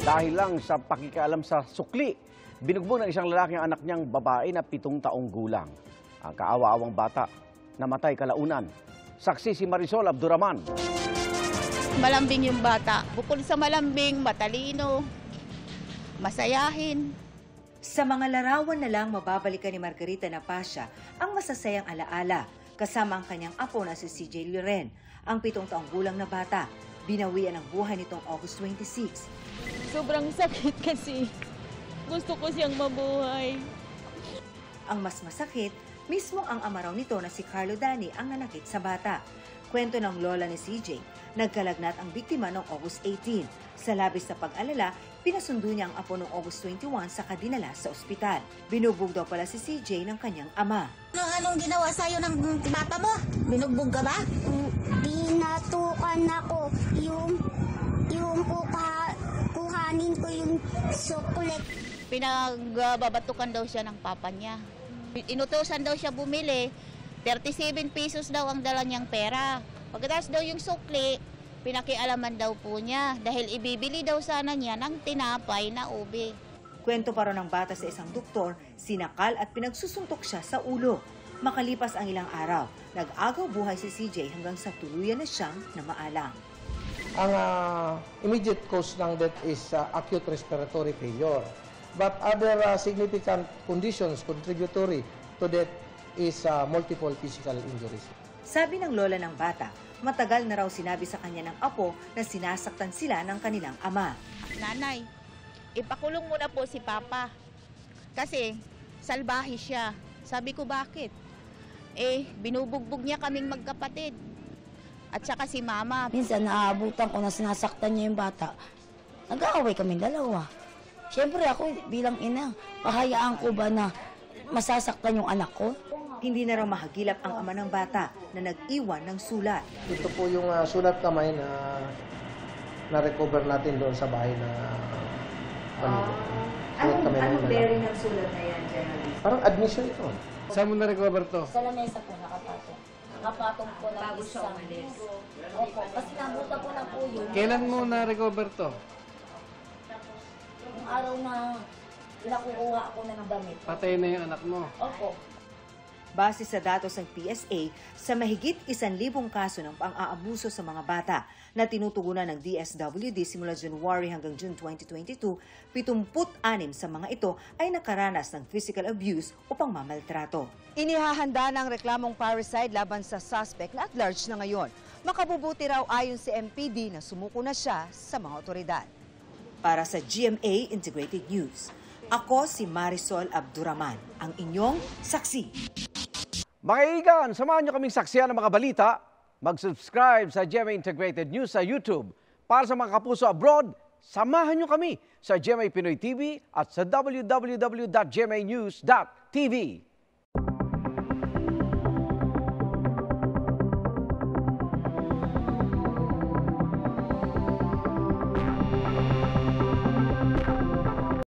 Dahil lang sa pakikialam sa sukli, binugbog ng isang lalaki ang anak niyang babae na 7 taong gulang. Ang kaawa-awang bata namatay kalaunan. Saksi si Marisol Abduraman. Malambing yung bata. Bukod sa malambing, matalino, masayahin. Sa mga larawan na lang mababalikan ni Margarita Napasya ang masasayang alaala kasama ang kanyang apo na si CJ Loren, ang 7 taong gulang na bata. Binawian ang buhay nitong August 26. Sobrang sakit kasi gusto ko siyang mabuhay. Ang mas masakit, mismo ang ama raw nito na si Carlo Dani ang nanakit sa bata. Kwento ng lola ni CJ, nagkalagnat ang biktima noong August 18. Sa labis na pag-alala, pinasundo niya ang apo noong August 21 sa dinala sa ospital. Binugbog daw pala si CJ ng kanyang ama. Anong ginawa sa'yo ng bata mo? Binugbog ka ba? Binatukan ako yung kuhanin ko yung suklet. Pinagbabatukan daw siya ng papa niya. Inutusan daw siya bumili, 37 pesos daw ang dala niyang pera. Pagkatapos daw yung sukli, pinakialaman daw po niya dahil ibibili daw sana niya ng tinapay na ube. Kwento pa raw ng bata sa isang doktor, sinakal at pinagsusuntok siya sa ulo. Makalipas ang ilang araw, nag-agaw buhay si CJ hanggang sa tuluyan na siyang namaalang. Ang immediate cause ng death is acute respiratory failure. But other significant conditions contributory to death is multiple physical injuries. Sabi ng lola ng bata, matagal na raw sinabi sa kanya ng apo na sinasaktan sila ng kanilang ama. Nanay, ipakulong mo na po si Papa kasi salbahe siya. Sabi ko bakit? Binubugbog niya kaming magkapatid. At saka si Mama. Minsan naaabutan ko na sinasaktan niya yung bata. Nag-aaway kaming dalawa. Siyempre ako bilang ina, pahayaan ko ba na masasaktan yung anak ko? Hindi na raw mahagilap ang ama ng bata na nag-iwan ng sulat. Ito po yung sulat kamay na na-recover natin doon sa bahay na Anong bearing ng sulat na yan, journalist? Parang admission ito. Saan mo na-recover to? Sa lamesa po nakapatong. Nakapatong po ng Bago siya isang umalis. Opo, kasi nabuta po na po yun. Kailan mo na-recover to? Yung araw na nakukuha ako ng damit. Patay na yung anak mo. Opo. Base sa datos ng PSA, sa mahigit 1,000 kaso ng pang-aabuso sa mga bata na tinutugunan ng DSWD simula January hanggang June 2022, 76 sa mga ito ay nakaranas ng physical abuse o pangmamaltrato. Inihahanda ng reklamong parricide laban sa suspect na at large na ngayon. Makabubuti raw ayon si MPD na sumuko na siya sa mga otoridad. Para sa GMA Integrated News, ako si Marisol Abduraman, ang inyong saksi. Mga kaibigan, samahan niyo kaming saksiyan ng mga balita. Mag-subscribe sa GMA Integrated News sa YouTube. Para sa mga kapuso abroad, samahan niyo kami sa GMA Pinoy TV at sa www.gmanews.tv.